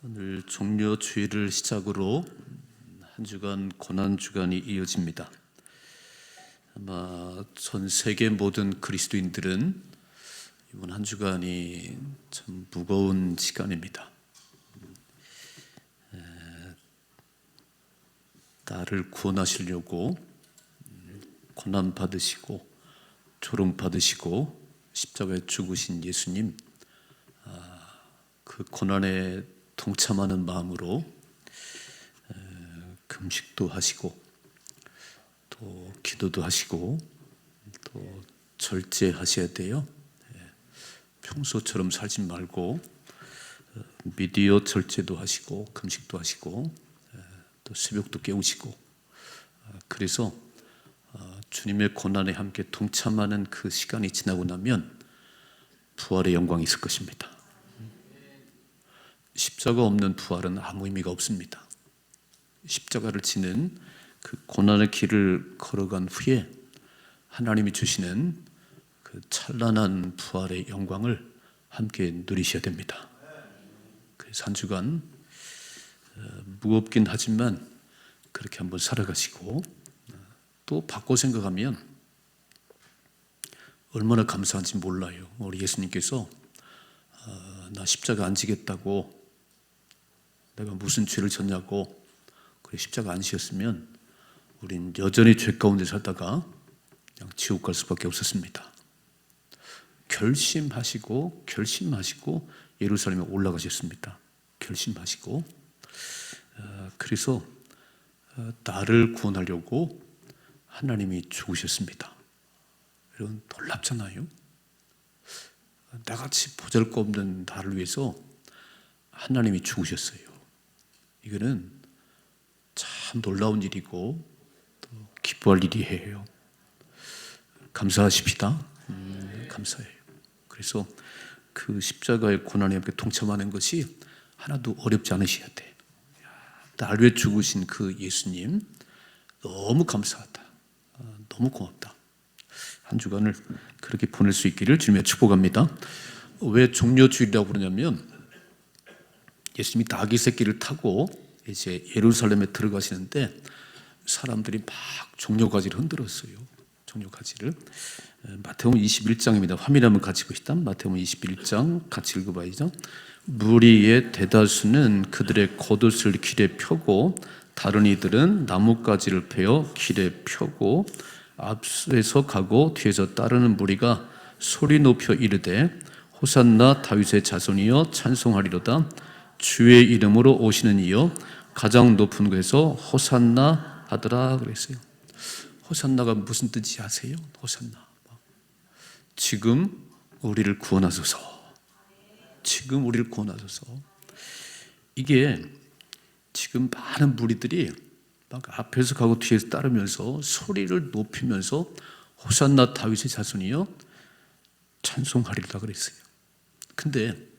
오늘 종려 주일을 시작으로 한 주간 고난 주간이 이어집니다. 아마 전 세계 모든 그리스도인들은 이번 한 주간이 참 무거운 시간입니다. 나를 구원하시려고 고난 받으시고 조롱 받으시고 십자가에 죽으신 예수님, 그 고난에 동참하는 마음으로 금식도 하시고 또 기도도 하시고 또 절제하셔야 돼요. 평소처럼 살지 말고 미디어 절제도 하시고 금식도 하시고 또 새벽도 깨우시고, 그래서 주님의 고난에 함께 동참하는 그 시간이 지나고 나면 부활의 영광이 있을 것입니다. 십자가 없는 부활은 아무 의미가 없습니다. 십자가를 지는 그 고난의 길을 걸어간 후에 하나님이 주시는 그 찬란한 부활의 영광을 함께 누리셔야 됩니다. 그래서 한 주간 무겁긴 하지만 그렇게 한번 살아가시고, 또 바꿔 생각하면 얼마나 감사한지 몰라요. 우리 예수님께서 나 십자가 안 지겠다고, 내가 무슨 죄를 졌냐고 그래 십자가 안 지었으면 우린 여전히 죄 가운데 살다가 그냥 지옥 갈 수밖에 없었습니다. 결심하시고 예루살렘에 올라가셨습니다. 결심하시고, 그래서 나를 구원하려고 하나님이 죽으셨습니다. 여러분, 놀랍잖아요. 나같이 보잘것없는 나를 위해서 하나님이 죽으셨어요. 이거는 참 놀라운 일이고 또 기뻐할 일이에요. 감사하십시다. 감사해요. 그래서 그 십자가의 고난에 함께 동참하는 것이 하나도 어렵지 않으셔야 돼. 날 위해 죽으신 그 예수님 너무 감사하다. 너무 고맙다. 한 주간을 그렇게 보낼 수 있기를 주님의 축복합니다. 왜 종려주일이라고 부르냐면, 예수님이 나귀 새끼를 타고 이제 예루살렘에 들어가시는데 사람들이 막 종려가지를 흔들었어요. 종려가지를. 마태복음 21장입니다. 화면 한번 같이 보시다. 마태복음 21장 같이 읽어봐야죠. 무리의 대다수는 그들의 겉옷을 길에 펴고 다른 이들은 나뭇가지를 베어 길에 펴고, 앞에서 가고 뒤에서 따르는 무리가 소리 높여 이르되 호산나 다윗의 자손이여 찬송하리로다. 주의 이름으로 오시는 이여 가장 높은 곳에서 호산나 하더라 그랬어요. 호산나가 무슨 뜻인지 아세요? 호산나, 지금 우리를 구원하소서. 지금 우리를 구원하소서. 이게 지금 많은 무리들이 막 앞에서 가고 뒤에서 따르면서 소리를 높이면서 호산나 다윗의 자손이여 찬송하리라 그랬어요. 근데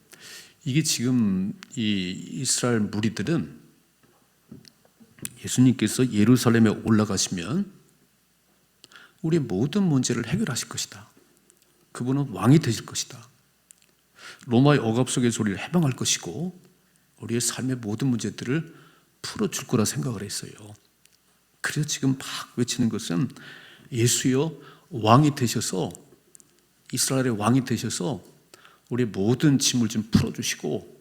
이게 지금 이 이스라엘 무리들은 예수님께서 예루살렘에 올라가시면 우리의 모든 문제를 해결하실 것이다. 그분은 왕이 되실 것이다. 로마의 억압 속에서 우리를 해방할 것이고 우리의 삶의 모든 문제들을 풀어줄 거라 생각을 했어요. 그래서 지금 막 외치는 것은 예수여 왕이 되셔서, 이스라엘의 왕이 되셔서 우리의 모든 짐을 좀 풀어주시고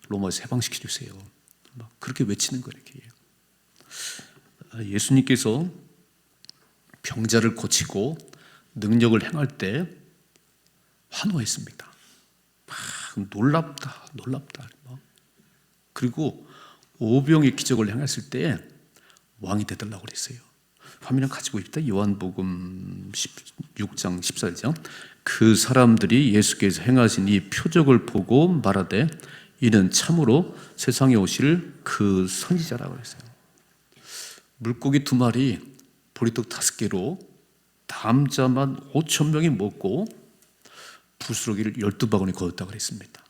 로마에서 해방시켜 주세요. 막 그렇게 외치는 거예요. 예수님께서 병자를 고치고 능력을 행할 때 환호했습니다. 막 놀랍다. 그리고 오병의 기적을 행했을 때 왕이 되달라고 그랬어요. 화면을 가지고 있다. 요한복음 16장 14절. 그 사람들이 예수께서 행하신 이 표적을 보고 말하되 이는 참으로 세상에 오실 그 선지자라고 그랬어요. 물고기 2마리, 보리떡 5개로 남자만 5,000명이 먹고 부스러기를 12바구니 거뒀다고 그랬습니다.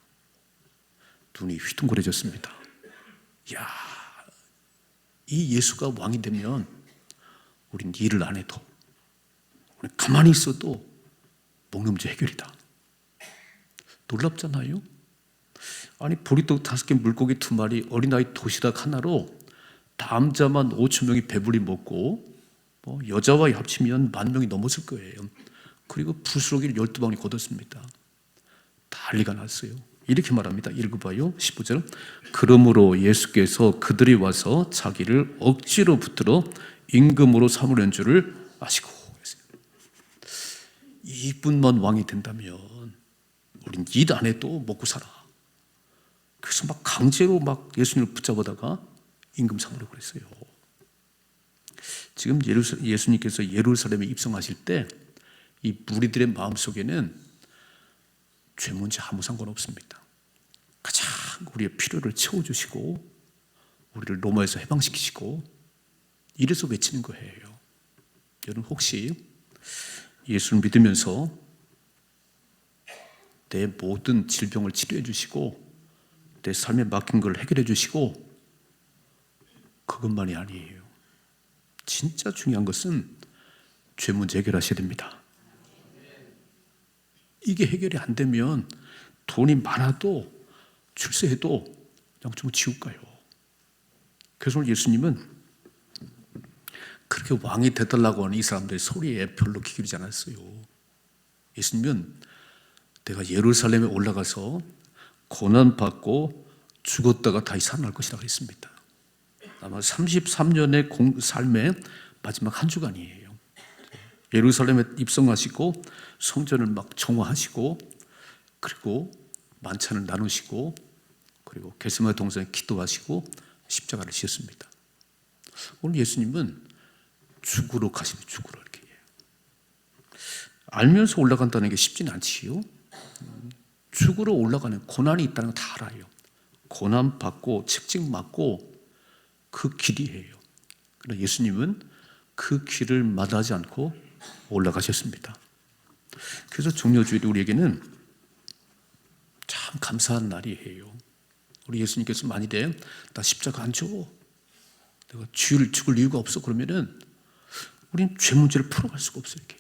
눈이 휘둥그레졌습니다. 이야, 이 예수가 왕이 되면 우린 일을 안 해도, 우린 가만히 있어도 먹는 문제 해결이다. 놀랍잖아요. 아니 보리떡 5개, 물고기 2마리, 어린아이 도시락 하나로 남자만 5천 명이 배불리 먹고 여자와 합치면 10,000명이 넘었을 거예요. 그리고 부스러기를 12방울이 걷었습니다. 난리가 났어요. 이렇게 말합니다. 읽어봐요. 15절. 그러므로 예수께서 그들이 와서 자기를 억지로 붙들어 임금으로 삼으려는 줄을 아시고. 이분만 왕이 된다면 우린 일 안 해도 먹고 살아. 그래서 막 강제로 막 예수님을 붙잡아다가 임금 삼으려고 그랬어요. 지금 예수님께서 예루살렘에 입성하실 때 이 무리들의 마음속에는 죄 문제 아무 상관없습니다. 가장 우리의 필요를 채워주시고 우리를 로마에서 해방시키시고 이래서 외치는 거예요. 여러분 혹시 예수를 믿으면서 내 모든 질병을 치료해 주시고 내 삶에 막힌 걸 해결해 주시고 그것만이 아니에요. 진짜 중요한 것은 죄 문제 해결하셔야 됩니다. 이게 해결이 안 되면 돈이 많아도 출세해도 그냥 좀 지옥 가요. 그래서 오늘 예수님은 그렇게 왕이 되달라고 하는 이 사람들의 소리에 별로 귀 기울이지 않았어요. 예수님은 내가 예루살렘에 올라가서 고난받고 죽었다가 다시 살아날 것이라고 했습니다. 아마 33년의 삶의 마지막 한 주간이에요. 예루살렘에 입성하시고 성전을 막 정화하시고 그리고 만찬을 나누시고 그리고 겟세마네 동산에 기도하시고 십자가를 지었습니다. 오늘 예수님은 죽으러 가시는 죽으러 이렇게 알면서 올라간다는 게 쉽지는 않지요. 죽으러 올라가는 고난이 있다는 거 다 알아요. 고난 받고 책찍 맞고 그 길이에요. 그러나 예수님은 그 길을 마다하지 않고 올라가셨습니다. 그래서 종려주일이 우리에게는 참 감사한 날이에요. 우리 예수님께서 만일에 나 십자가 안 줘, 내가 죽을 이유가 없어 그러면은 우린 죄 문제를 풀어갈 수가 없어요. 이렇게.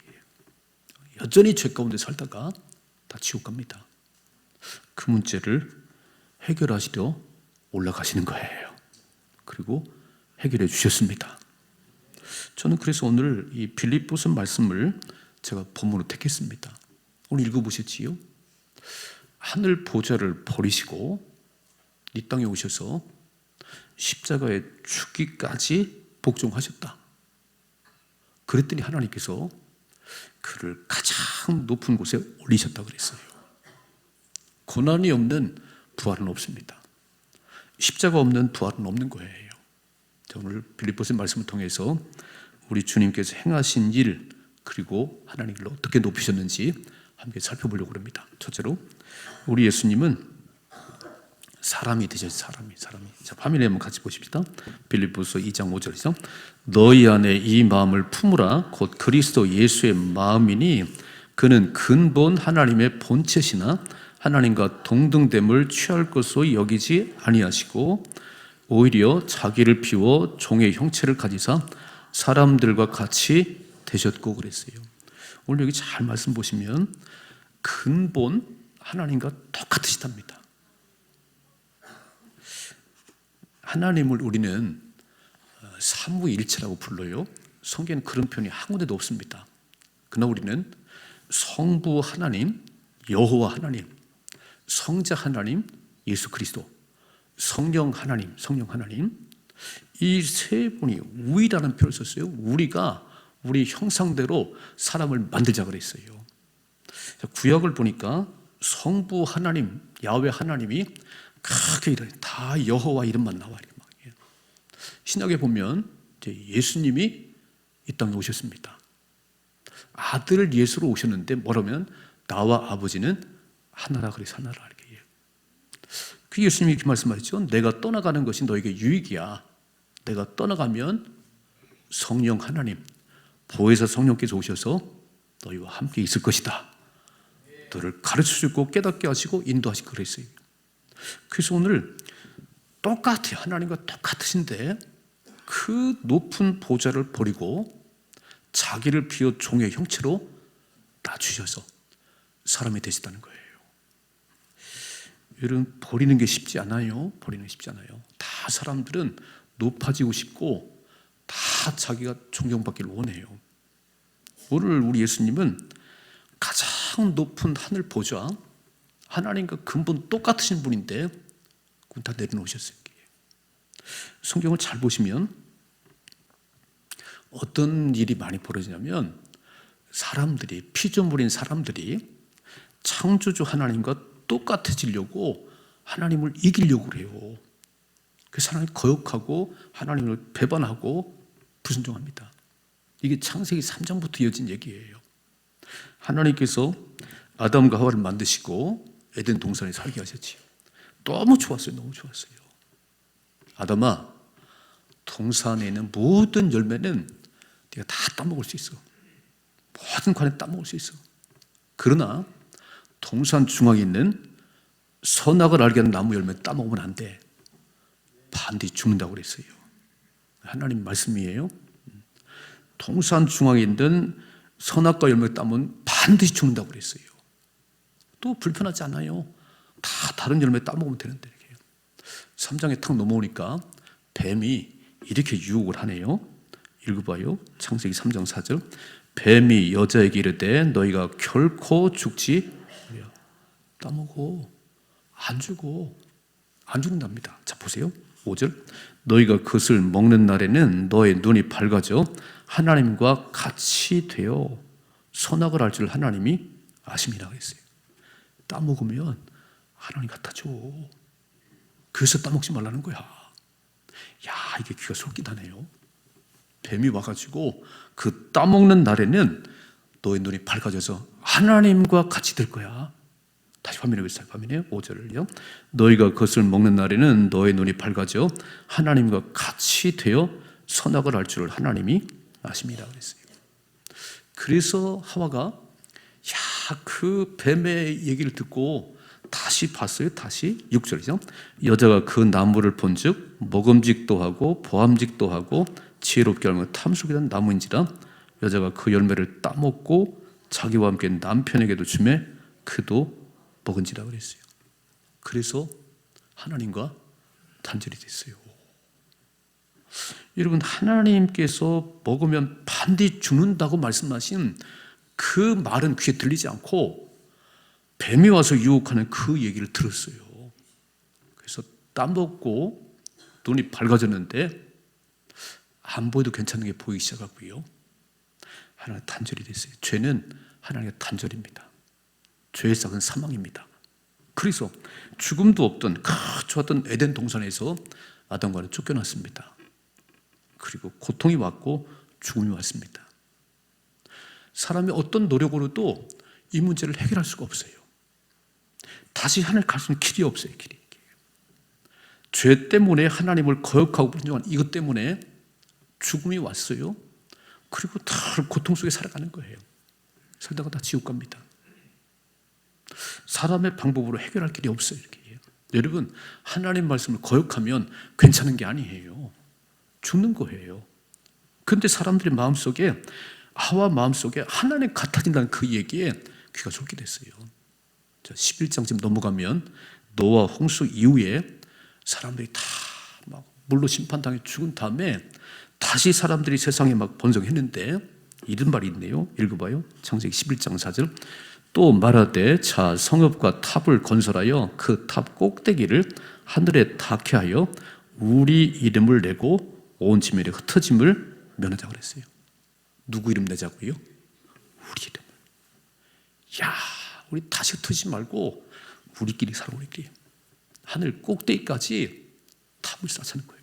여전히 죄 가운데 살다가 다 지옥 갑니다. 그 문제를 해결하시려 올라가시는 거예요. 그리고 해결해 주셨습니다. 저는 그래서 오늘 이 빌립보서 말씀을 제가 본문으로 택했습니다. 오늘 읽어보셨지요? 하늘 보좌를 버리시고 이 땅에 오셔서 십자가에 죽기까지 복종하셨다. 그랬더니 하나님께서 그를 가장 높은 곳에 올리셨다 그랬어요. 고난이 없는 부활은 없습니다. 십자가 없는 부활은 없는 거예요. 오늘 빌립보서 말씀을 통해서 우리 주님께서 행하신 일 그리고 하나님을 어떻게 높이셨는지 함께 살펴보려고 합니다. 첫째로 우리 예수님은 사람이 되셨어요. 사람이. 자, 화면에 한번 같이 보십시다. 빌립보서 2장 5절이죠. 너희 안에 이 마음을 품으라 곧 그리스도 예수의 마음이니 그는 근본 하나님의 본체시나 하나님과 동등됨을 취할 것으로 여기지 아니하시고 오히려 자기를 비워 종의 형체를 가지사 사람들과 같이 되셨고 그랬어요. 오늘 여기 잘 말씀 보시면 근본 하나님과 똑같으시답니다. 하나님을 우리는 삼위일체라고 불러요. 성경에는 그런 표현이 한 군데도 없습니다. 그러나 우리는 성부 하나님, 여호와 하나님, 성자 하나님, 예수 그리스도, 성령 하나님 이 세 분이 우리라는 표현을 썼어요. 우리가 우리 형상대로 사람을 만들자 그랬어요. 구약을 보니까 성부 하나님, 야훼 하나님이 크게 이름이 다 여호와 이름만 나와요. 신약에 보면 예수님이 이 땅에 오셨습니다. 아들 예수로 오셨는데 뭐라면 나와 아버지는 하나라 그래서 하나라 이렇게. 그 예수님이 이렇게 말씀하셨죠. 내가 떠나가는 것이 너에게 유익이야. 내가 떠나가면 성령 하나님, 보혜사 성령께서 오셔서 너희와 함께 있을 것이다. 너를 가르쳐주고 깨닫게 하시고 인도하시고 그랬어요. 그래서 오늘 똑같아요. 하나님과 똑같으신데 그 높은 보좌를 버리고 자기를 비워 종의 형체로 낮추셔서 사람이 되시다는 거예요. 여러분, 버리는 게 쉽지 않아요. 버리는 게 쉽지 않아요. 다 사람들은 높아지고 싶고 다 자기가 존경받기를 원해요. 오늘 우리 예수님은 가장 높은 하늘 보좌, 하나님과 근본 똑같으신 분인데 그건 다 내려놓으셨어요. 성경을 잘 보시면 어떤 일이 많이 벌어지냐면 사람들이, 피조물인 사람들이 창조주 하나님과 똑같아지려고 하나님을 이기려고 그래요. 그래서 하나님 거역하고 하나님을 배반하고 불순종합니다. 이게 창세기 3장부터 이어진 얘기예요. 하나님께서 아담과 하와를 만드시고 에덴 동산에 살게 하셨지요. 너무 좋았어요. 너무 좋았어요. 아담아, 동산에 있는 모든 열매는 네가 다 따먹을 수 있어. 모든 관에 따먹을 수 있어. 그러나 동산 중앙에 있는 선악을 알게 하는 나무 열매 따먹으면 안 돼. 반드시 죽는다고 그랬어요. 하나님 말씀이에요. 동산 중앙에 있는 선악과 열매 따면 반드시 죽는다고 그랬어요. 또 불편하지 않아요. 다 다른 열매 따먹으면 되는데. 3장에 탁 넘어오니까 뱀이 이렇게 유혹을 하네요. 읽어봐요. 창세기 3장 4절. 뱀이 여자에게 이르되 너희가 결코 죽지 따먹어. 안 죽어. 안 죽는답니다. 자, 보세요. 5절. 너희가 그것을 먹는 날에는 너의 눈이 밝아져 하나님과 같이 되어 선악을 알 줄 하나님이 아심이라고 했어요. 따먹으면 하나님 같아져. 그래서 따먹지 말라는 거야. 야, 이게 귀가 솔깃하네요. 뱀이 와가지고 그 따먹는 날에는 너의 눈이 밝아져서 하나님과 같이 될 거야. 다시 화면에 보세요. 화면에 5절을요. 너희가 그것을 먹는 날에는 너의 눈이 밝아져 하나님과 같이 되어 선악을 알 줄을 하나님이 아심이라 그랬어요. 그래서 하와가 그 뱀의 얘기를 듣고 다시 봤어요. 다시 6절이죠. 여자가 그 나무를 본즉 먹음직도 하고 보암직도 하고 지혜롭게 알면 탐스럽게 된 나무인지라 여자가 그 열매를 따먹고 자기와 함께 남편에게도 주매 그도 먹은지라 그랬어요. 그래서 하나님과 단절이 됐어요. 여러분, 하나님께서 먹으면 반드시 죽는다고 말씀하신 그 말은 귀에 들리지 않고 뱀이 와서 유혹하는 그 얘기를 들었어요. 그래서 따먹고 눈이 밝아졌는데 안 보여도 괜찮은 게 보이기 시작하고요. 하나님 단절이 됐어요. 죄는 하나님의 단절입니다. 죄의 싹은 사망입니다. 그래서 죽음도 없던 좋았던 에덴 동산에서 아담과는 쫓겨났습니다. 그리고 고통이 왔고 죽음이 왔습니다. 사람이 어떤 노력으로도 이 문제를 해결할 수가 없어요. 다시 하늘 갈 수 있는 길이 없어요. 길이. 죄 때문에 하나님을 거역하고 불순종한 이것 때문에 죽음이 왔어요. 그리고 다 고통 속에 살아가는 거예요. 살다가 다 지옥 갑니다. 사람의 방법으로 해결할 길이 없어요. 이렇게. 여러분, 하나님 말씀을 거역하면 괜찮은 게 아니에요. 죽는 거예요. 그런데 사람들의 마음속에 하와 마음속에 하나님 같아진다는 그 얘기에 귀가 솔깃했어요. 11장쯤 넘어가면 노아 홍수 이후에 사람들이 다 막 물로 심판당해 죽은 다음에 다시 사람들이 세상에 막 번성했는데 이런 말이 있네요. 읽어봐요. 창세기 11장 4절. 또 말하되 자 성읍과 탑을 건설하여 그 탑 꼭대기를 하늘에 닿게 하여 우리 이름을 내고 온 지면에 흩어짐을 면하자 그랬어요. 누구 이름 내자고요? 우리 이름을. 야, 우리 다시 흩어지지 말고 우리끼리 살아. 우리끼리 하늘 꼭대기까지 탑을 쌓자는 거예요.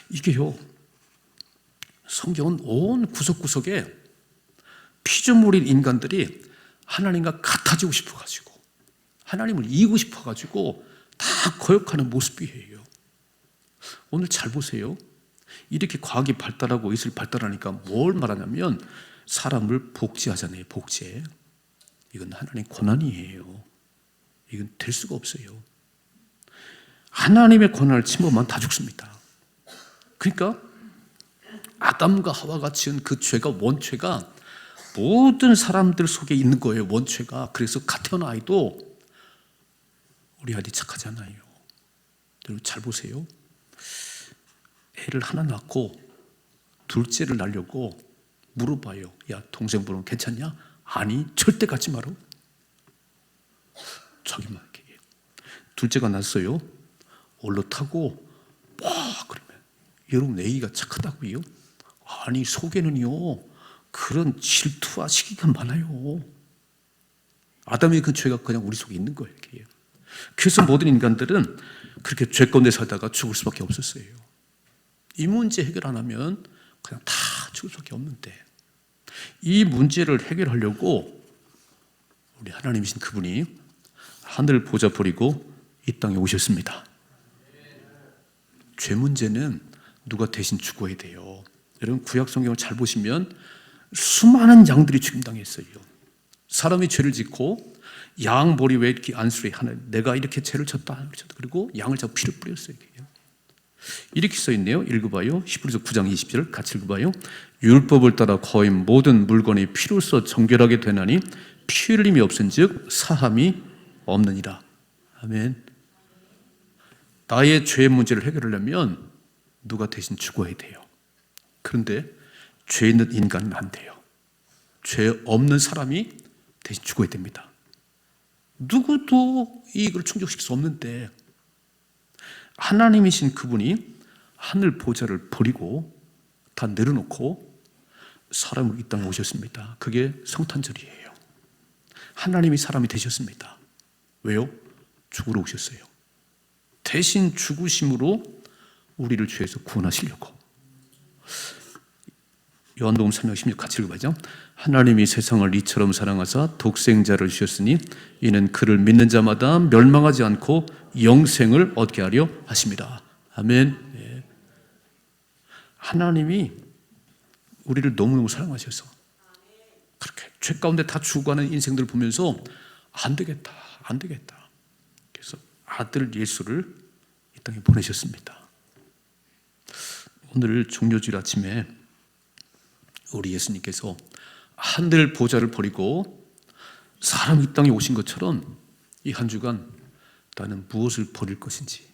이게요, 성경은 온 구석구석에 피조물인 인간들이 하나님과 같아지고 싶어가지고 하나님을 이기고 싶어가지고 다 거역하는 모습이에요. 오늘 잘 보세요. 이렇게 과학이 발달하고 예술이 발달하니까 뭘 말하냐면 사람을 복제하잖아요. 복제. 이건 하나님의 권한이에요. 이건 될 수가 없어요. 하나님의 권한을 침범하면 다 죽습니다. 그러니까 아담과 하와가 지은 그 죄가, 원죄가 모든 사람들 속에 있는 거예요. 원죄가. 그래서 갓 태어난 아이도 우리 아들이 착하잖아요. 여러분 잘 보세요. 애를 하나 낳고 둘째를 낳으려고 물어봐요. 야, 동생 보면 괜찮냐? 아니, 절대 갖지 마라. 자기만 이렇게 해요. 둘째가 낳았어요. 올라타고 그러면 여러분 애기가 착하다고요? 아니, 속에는요 그런 질투와 시기가 많아요. 아담의 그 죄가 그냥 우리 속에 있는 거예요. 이렇게. 그래서 모든 인간들은 그렇게 죄 가운데 살다가 죽을 수밖에 없었어요. 이 문제 해결 안 하면 그냥 다 죽을 수밖에 없는데, 이 문제를 해결하려고 우리 하나님이신 그분이 하늘 보좌 버리고 이 땅에 오셨습니다. 죄 문제는 누가 대신 죽어야 돼요. 여러분 구약 성경을 잘 보시면 수많은 양들이 죽임당했어요. 사람이 죄를 짓고 양 머리 왜 이렇게 안수해 하나, 내가 이렇게 죄를 졌다. 그리고 양을 잡고 피를 뿌렸어요. 이렇게 써 있네요. 읽어봐요. 히브리서 9장 20절 같이 읽어봐요. 율법을 따라 거의 모든 물건이 피로써 정결하게 되나니 피 흘림이 없은즉 사함이 없느니라. 아멘. 나의 죄 문제를 해결하려면 누가 대신 죽어야 돼요. 그런데 죄 있는 인간은 안 돼요. 죄 없는 사람이 대신 죽어야 됩니다. 누구도 이걸 충족시킬 수 없는데 하나님이신 그분이 하늘 보좌를 버리고 다 내려놓고 사람으로 이 땅에 오셨습니다. 그게 성탄절이에요. 하나님이 사람이 되셨습니다. 왜요? 죽으러 오셨어요. 대신 죽으심으로 우리를 죄에서 구원하시려고. 요한복음 3장 16 같이 읽어봐죠. 하나님이 세상을 이처럼 사랑하사 독생자를 주셨으니 이는 그를 믿는 자마다 멸망하지 않고 영생을 얻게 하려 하십니다. 아멘. 예. 하나님이 우리를 너무너무 사랑하셔서 그렇게 죄 가운데 다 죽어가는 인생들을 보면서 안 되겠다. 그래서 아들 예수를 이 땅에 보내셨습니다. 오늘 종료주일 아침에 우리 예수님께서 하늘 보좌를 버리고 사람 이 땅에 오신 것처럼 이 한 주간 나는 무엇을 버릴 것인지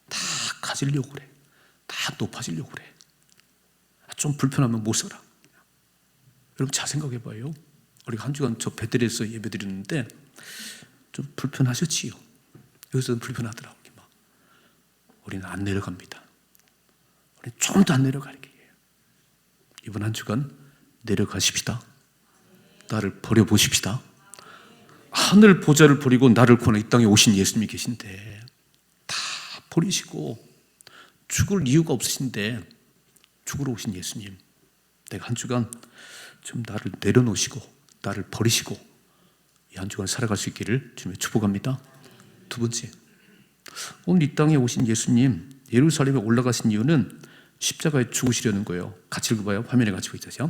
다 가지려고 그래. 다 높아지려고 그래. 좀 불편하면 못 살아. 여러분 잘 생각해 봐요. 우리가 한 주간 저 베들레헴에서 예배 드렸는데 좀 불편하셨지요. 여기서도 불편하더라고요. 우리는 안 내려갑니다. 우리는 좀 더 안 내려가는 게 이번 한 주간 내려가십시다. 나를 버려보십시다. 하늘 보좌를 버리고 나를 구하러 이 땅에 오신 예수님이 계신데 다 버리시고 죽을 이유가 없으신데 죽으러 오신 예수님, 내가 한 주간 좀 나를 내려놓으시고 나를 버리시고 이 한 주간 살아갈 수 있기를 주님의 축복합니다. 두 번째, 오늘 이 땅에 오신 예수님 예루살렘에 올라가신 이유는 십자가에 죽으시려는 거예요. 같이 읽어봐요. 화면에 같이 보이죠.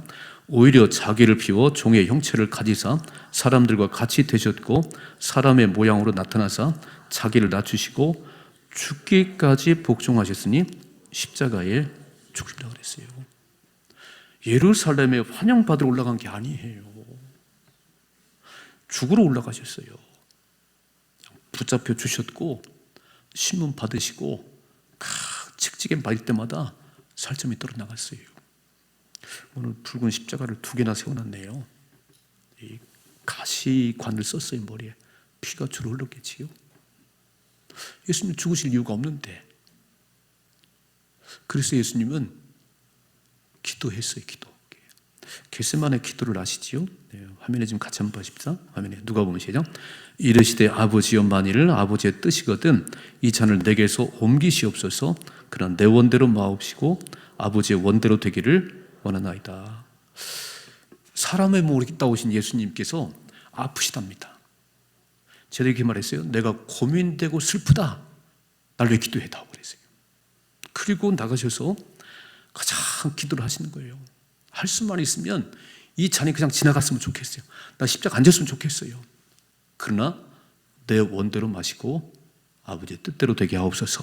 오히려 자기를 비워 종의 형체를 가지사 사람들과 같이 되셨고 사람의 모양으로 나타나사 자기를 낮추시고 죽기까지 복종하셨으니 십자가에 죽으시라고 그랬어요. 예루살렘에 환영받으러 올라간 게 아니에요. 죽으러 올라가셨어요. 붙잡혀 주셨고 신문 받으시고 칙칙에 맞을 때마다 살점이 떨어 나갔어요. 오늘 붉은 십자가를 2개나 세워놨네요. 이 가시관을 썼어요. 머리에 피가 주로 흘렀겠지요. 예수님 죽으실 이유가 없는데, 그래서 예수님은 기도했어요. 기도. 겟세마네 기도를 아시지요? 네, 화면에 지금 같이 한번 보십시오. 화면에 누가 보면 시작. 이르시되 아버지여 만일 아버지의 뜻이거든 이 잔을 내게서 옮기시옵소서. 그러나 내 원대로 마옵시고 아버지의 원대로 되기를 원하나이다. 사람의 몸으로 따오신 예수님께서 아프시답니다. 제가 이렇게 말했어요. 내가 고민되고 슬프다. 날 왜 기도해다오 그랬어요. 그리고 나가셔서 가장 기도를 하시는 거예요. 할 수만 있으면 이 잔이 그냥 지나갔으면 좋겠어요. 나 십자가 안 졌으면 좋겠어요. 그러나 내 원대로 마시고 아버지의 뜻대로 되게 하옵소서.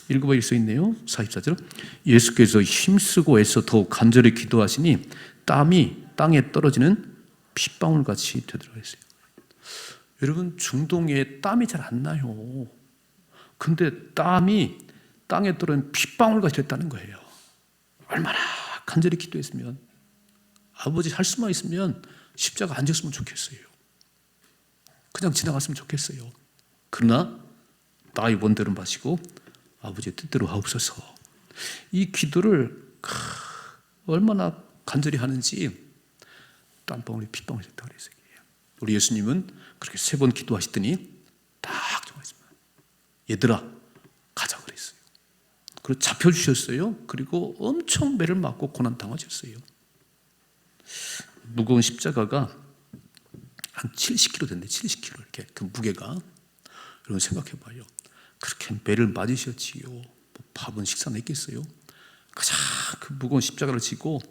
읽어봐 일 수 있네요. 44절. 예수께서 힘쓰고 애써 더욱 간절히 기도하시니 땀이 땅에 떨어지는 핏방울같이 되더라 했어요. 여러분, 중동에 땀이 잘 안 나요. 근데 땀이 땅에 떨어진 핏방울같이 됐다는 거예요. 얼마나 간절히 기도했으면, 아버지 할 수만 있으면 십자가 안 졌으면 좋겠어요. 그냥 지나갔으면 좋겠어요. 그러나 나의 원대로 마시고 아버지의 뜻대로 하옵소서. 이 기도를 얼마나 간절히 하는지 땀방울이 핏방울이 됐다고 그랬어요. 우리 예수님은 그렇게 3번 기도하시더니 딱 정했습니다. 얘들아 가자 그랬어요. 그리고 잡혀주셨어요. 그리고 엄청 매를 맞고 고난당하셨어요. 무거운 십자가가 한 70kg 됐네. 70kg 이렇게 그 무게가. 여러분 생각해봐요. 그렇게 매를 맞으셨지요. 뭐 밥은 식사는 했겠어요? 가장 그 무거운 십자가를 지고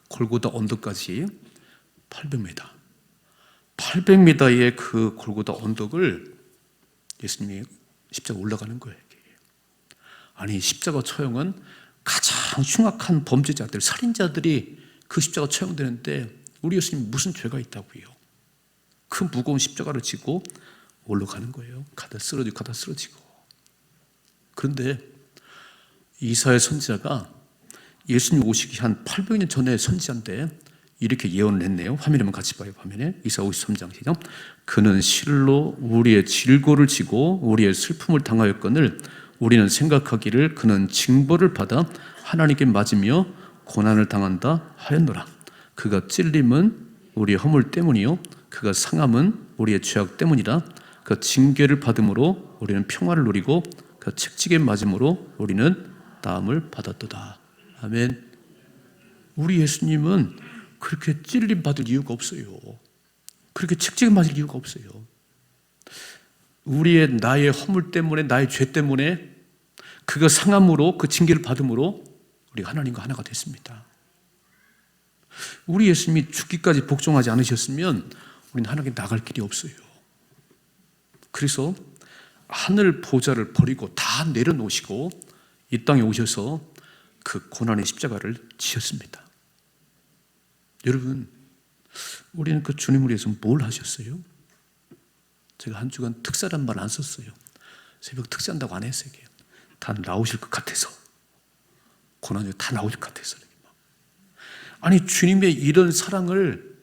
골고다 언덕까지 800m. 800m의 그 골고다 언덕을 예수님이 십자가 올라가는 거예요. 아니, 십자가 처형은 가장 흉악한 범죄자들, 살인자들이 그 십자가 처형되는데 우리 예수님 무슨 죄가 있다고요? 그 무거운 십자가를 지고 올라가는 거예요. 가다 쓰러지고. 그런데 이사야 선지자가 예수님 오시기 한 800년 전에 선지자인데 이렇게 예언을 했네요. 화면에 한번 같이 봐요. 화면에 이사야 53장 시작. 그는 실로 우리의 질고를 지고 우리의 슬픔을 당하였거늘 우리는 생각하기를 그는 징벌을 받아 하나님께 맞으며 고난을 당한다 하였노라. 그가 찔림은 우리의 허물 때문이요 그가 상함은 우리의 죄악 때문이라. 그 징계를 받음으로 우리는 평화를 누리고 그 책찍에 맞음으로 우리는 나음을 받았도다. 아멘. 우리 예수님은 그렇게 찔림 받을 이유가 없어요. 그렇게 책찍에 맞을 이유가 없어요. 우리의 나의 허물 때문에, 나의 죄 때문에 그가 상함으로, 그 징계를 받음으로 우리가 하나님과 하나가 됐습니다. 우리 예수님이 죽기까지 복종하지 않으셨으면 우리는 하나님께 나갈 길이 없어요. 그래서 하늘 보좌를 버리고 다 내려놓으시고 이 땅에 오셔서 그 고난의 십자가를 지셨습니다. 여러분, 우리는 그 주님을 위해서 뭘 하셨어요? 제가 한 주간 특사란 말 안 썼어요. 새벽 특사한다고 안 했어요. 다 나오실 것 같아서, 고난이 다 나오실 것 같아서. 아니, 주님의 이런 사랑을,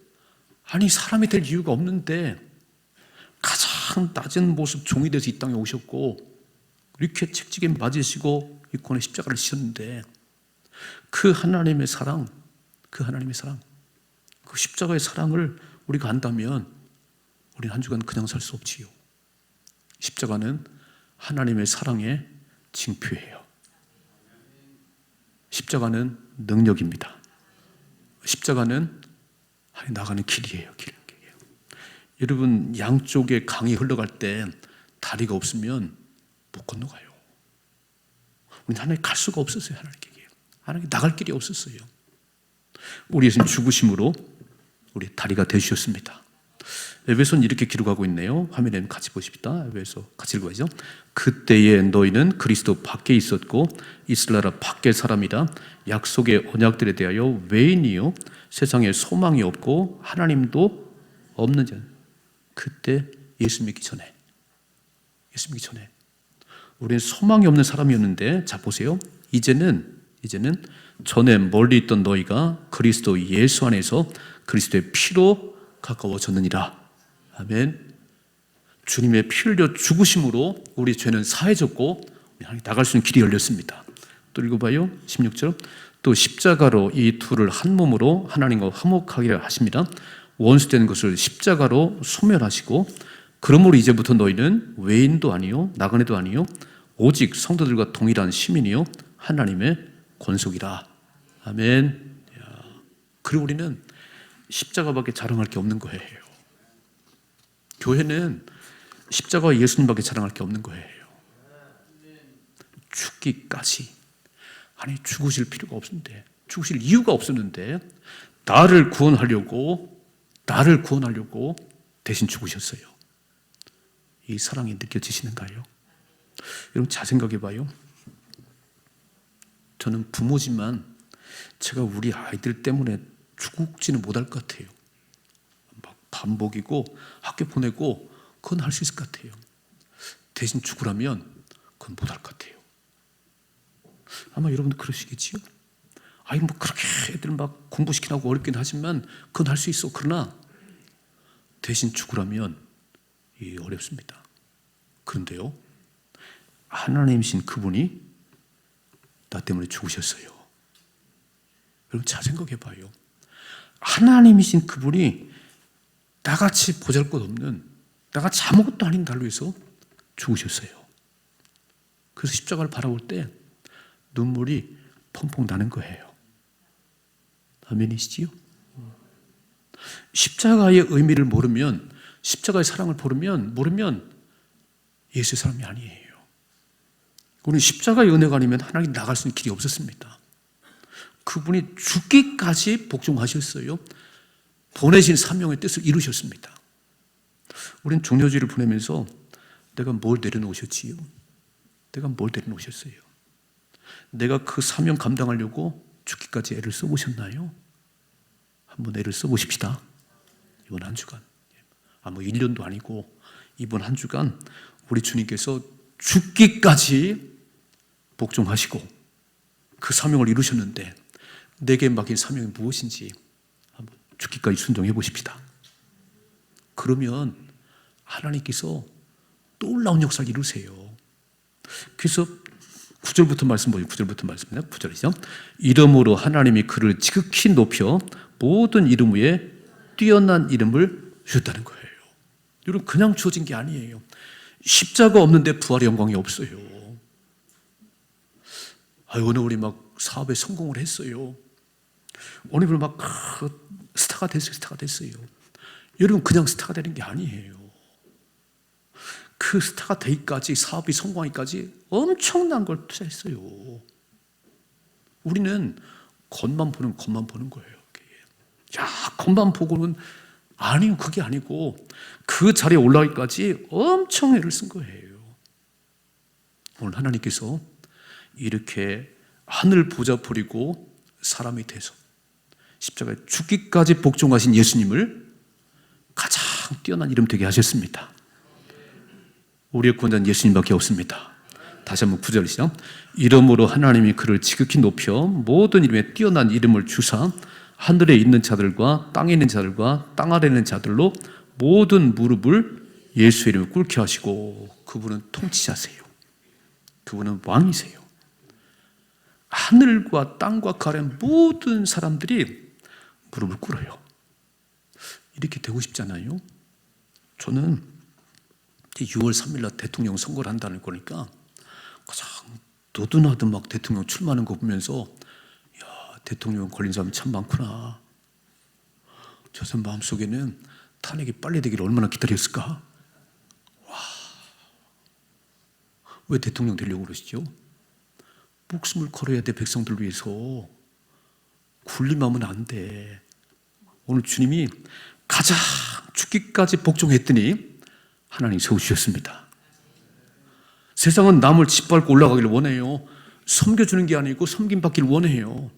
아니 사람이 될 이유가 없는데 가장 낮은 모습 종이 돼서 이 땅에 오셨고 이렇게 책찍에 맞으시고 이 고난의 십자가를 지셨는데 그 하나님의 사랑, 그 십자가의 사랑을 우리가 안다면 우리는 한 주간 그냥 살 수 없지요. 십자가는 하나님의 사랑의 징표예요. 십자가는 능력입니다. 십자가는 나가는 길이에요. 길. 여러분, 양쪽에 강이 흘러갈 때 다리가 없으면 못 건너가요. 우리는 하나님 갈 수가 없었어요. 하나님 나갈 길이 없었어요. 우리 예수님 죽으심으로 우리 다리가 되주셨습니다. 에베소는 이렇게 기록하고 있네요. 화면에 같이 보십시다. 에베소 같이 읽어야죠. 그때에 너희는 그리스도 밖에 있었고 이스라엘 밖의 사람이라 약속의 언약들에 대하여 외인이요 세상에 소망이 없고 하나님도 없는 자. 그때 예수 믿기 전에 우리는 소망이 없는 사람이었는데, 자 보세요. 이제는 전에 멀리 있던 너희가 그리스도 예수 안에서 그리스도의 피로 가까워졌느니라. 아멘. 주님의 피 흘려 죽으심으로 우리 죄는 사해졌고 나갈 수 있는 길이 열렸습니다. 또 읽어봐요. 16절. 또 십자가로 이 둘을 한 몸으로 하나님과 화목하게 하십니다. 원수된 것을 십자가로 소멸하시고 그러므로 이제부터 너희는 외인도 아니요 나그네도 아니요 오직 성도들과 동일한 시민이요 하나님의 권속이라. 아멘. 그리고 우리는 십자가밖에 자랑할 게 없는 거예요. 교회는 십자가와 예수님밖에 자랑할 게 없는 거예요. 죽기까지. 아니, 죽으실 필요가 없는데, 죽으실 이유가 없었는데 나를 구원하려고 대신 죽으셨어요. 이 사랑이 느껴지시는가요? 여러분 잘 생각해 봐요. 저는 부모지만 제가 우리 아이들 때문에 죽지는 못할 것 같아요. 막 밥 먹이고 학교 보내고 그건 할 수 있을 것 같아요. 대신 죽으라면 그건 못할 것 같아요. 아마 여러분도 그러시겠지요? 아이 뭐 그렇게 애들 막 공부시키라고 어렵긴 하지만 그건 할 수 있어. 그러나 대신 죽으라면 어렵습니다. 그런데요, 하나님이신 그분이 나 때문에 죽으셨어요. 여러분 잘 생각해 봐요. 하나님이신 그분이 나같이 보잘것없는, 나같이 아무것도 아닌 나를 위해서 죽으셨어요. 그래서 십자가를 바라볼 때 눈물이 펑펑 나는 거예요. 아멘이시지요? 십자가의 의미를 모르면, 십자가의 사랑을 모르면 예수의 사람이 아니에요. 우리는 십자가의 은혜가 아니면 하나님 나갈 수 있는 길이 없었습니다. 그분이 죽기까지 복종하셨어요. 보내신 사명의 뜻을 이루셨습니다. 우리는 종려주의를 보내면서 내가 뭘 내려놓으셨지요? 내가 뭘 내려놓으셨어요? 내가 그 사명 감당하려고 죽기까지 애를 써보셨나요? 한번 애를 써보십시다. 이번 한 주간, 뭐 1년도 아니고 이번 한 주간 우리 주님께서 죽기까지 복종하시고 그 사명을 이루셨는데 내게 맡긴 사명이 무엇인지 한번 죽기까지 순종해 보십시다. 그러면 하나님께서 놀라운 역사를 이루세요. 그래서 9절부터 말씀 보죠. 9절부터 말씀입니다. 9절이죠. 이름으로 하나님이 그를 지극히 높여 모든 이름 위에 뛰어난 이름을 주셨다는 거예요. 여러분 그냥 주어진 게 아니에요. 십자가 없는데 부활의 영광이 없어요. 오늘 우리 막 사업에 성공을 했어요. 오늘 막 스타가 됐어요. 여러분 그냥 스타가 되는 게 아니에요. 그 스타가 되기까지, 사업이 성공하기까지 엄청난 걸 투자했어요. 우리는 겉만 보는 거예요. 야, 겉만 보고는 아니요, 그게 아니고 그 자리에 올라가기까지 엄청 애를 쓴 거예요. 오늘 하나님께서 이렇게 하늘 보좌 버리고 사람이 돼서 십자가에 죽기까지 복종하신 예수님을 가장 뛰어난 이름 되게 하셨습니다. 우리의 구원자는 예수님밖에 없습니다. 다시 한번 9절 시작. 이름으로 하나님이 그를 지극히 높여 모든 이름에 뛰어난 이름을 주사 하늘에 있는 자들과 땅에 있는 자들과 땅 아래에 있는 자들로 모든 무릎을 예수의 이름을 꿇게 하시고, 그분은 통치자세요. 그분은 왕이세요. 하늘과 땅과 그 아래 모든 사람들이 무릎을 꿇어요. 이렇게 되고 싶잖아요. 저는 6월 3일 날 대통령 선거를 한다는 거니까 가장 너도나도 막 대통령 출마하는 거 보면서 야, 대통령 걸린 사람이 참 많구나. 저 사람 마음속에는 탄핵이 빨리 되기를 얼마나 기다렸을까. 와, 왜 대통령 되려고 그러시죠? 목숨을 걸어야 돼. 백성들 위해서. 굴림하면 안 돼. 오늘 주님이 가장 죽기까지 복종했더니 하나님 세우셨습니다. 세상은 남을 짓밟고 올라가기를 원해요. 섬겨주는 게 아니고 섬김받기를 원해요.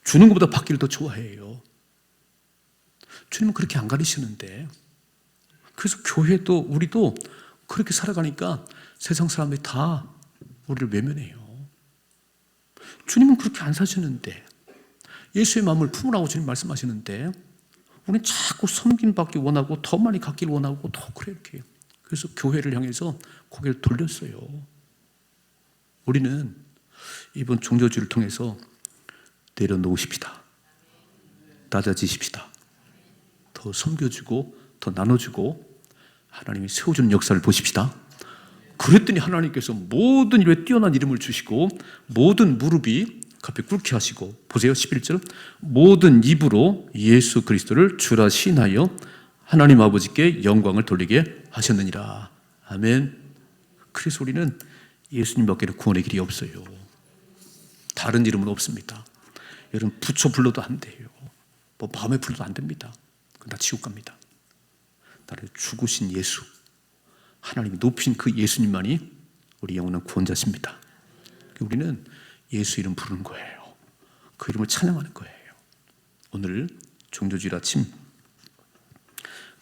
주는 것보다 받기를 더 좋아해요. 주님은 그렇게 안 가르치는데, 그래서 교회도 우리도 그렇게 살아가니까 세상 사람들이 다 우리를 외면해요. 주님은 그렇게 안 사시는데, 예수의 마음을 품으라고 주님 말씀하시는데 우리는 자꾸 섬김받기 원하고 더 많이 갖기를 원하고 더 그래 이렇게. 그래서 교회를 향해서 고개를 돌렸어요. 우리는 이번 종려주를 통해서 내려놓으십시다. 낮아지십시다. 더 섬겨주고 더 나눠주고 하나님이 세워주는 역사를 보십시다. 그랬더니 하나님께서 모든 일에 뛰어난 이름을 주시고 모든 무릎이 앞에 꿇게 하시고, 보세요 11절, 모든 입으로 예수 그리스도를 주라 시인하여 하나님 아버지께 영광을 돌리게 하셨느니라. 아멘. 그래서 우리는 예수님밖에 구원의 길이 없어요. 다른 이름은 없습니다. 여러분 부처 불러도 안 돼요. 뭐 마음에 불러도 안 됩니다. 그건 다 지옥 갑니다. 나를 죽으신 예수, 하나님이 높인 그 예수님만이 우리 영원한 구원자십니다. 우리는 예수 이름 부르는 거예요. 그 이름을 찬양하는 거예요. 오늘 종려주일 아침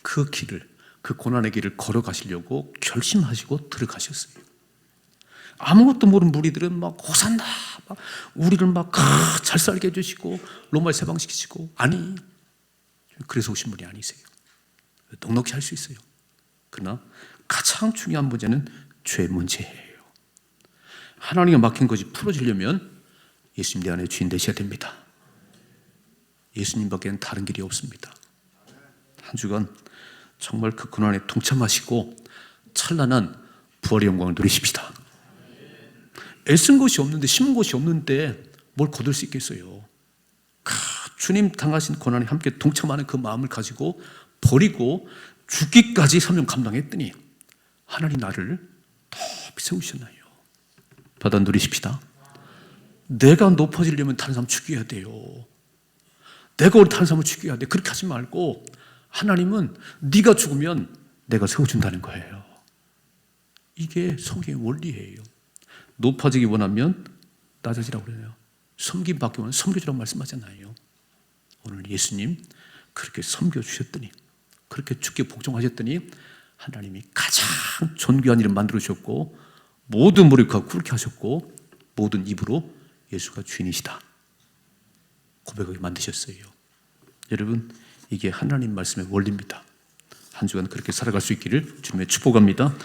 그 길을, 그 고난의 길을 걸어가시려고 결심하시고 들어가셨어요. 아무것도 모르는 무리들은 막 호산나, 막 우리를 막 잘 살게 해주시고 로마에 세방시키시고, 아니, 그래서 오신 분이 아니세요. 넉넉히 할 수 있어요. 그러나 가장 중요한 문제는 죄 문제예요. 하나님께 막힌 것이 풀어지려면 예수님 내 안에 주인 되셔야 됩니다. 예수님밖에는 다른 길이 없습니다. 한 주간 정말 그 고난에 동참하시고 찬란한 부활의 영광을 누리십시다. 애쓴 것이 없는데, 심은 것이 없는데 뭘 거둘 수 있겠어요? 주님 당하신 고난에 함께 동참하는 그 마음을 가지고 버리고 죽기까지 사명 감당했더니 하나님 나를 더 세우셨나요? 받아 누리십시다. 내가 높아지려면 다른 사람 죽여야 돼요. 내가 우리 다른 사람을 죽여야 돼. 그렇게 하지 말고 하나님은 네가 죽으면 내가 세워준다는 거예요. 이게 성경의 원리예요. 높아지기 원하면 낮아지라고 그래요. 섬김 받기 원하면 섬겨주라고 말씀하잖아요. 오늘 예수님 그렇게 섬겨주셨더니, 그렇게 죽게 복종하셨더니 하나님이 가장 존귀한 일을 만들어 주셨고, 모든 머리카락 굵게 하셨고, 모든 입으로 예수가 주인이시다 고백하게 만드셨어요. 여러분, 이게 하나님 말씀의 원리입니다. 한 주간 그렇게 살아갈 수 있기를 주님의 축복합니다.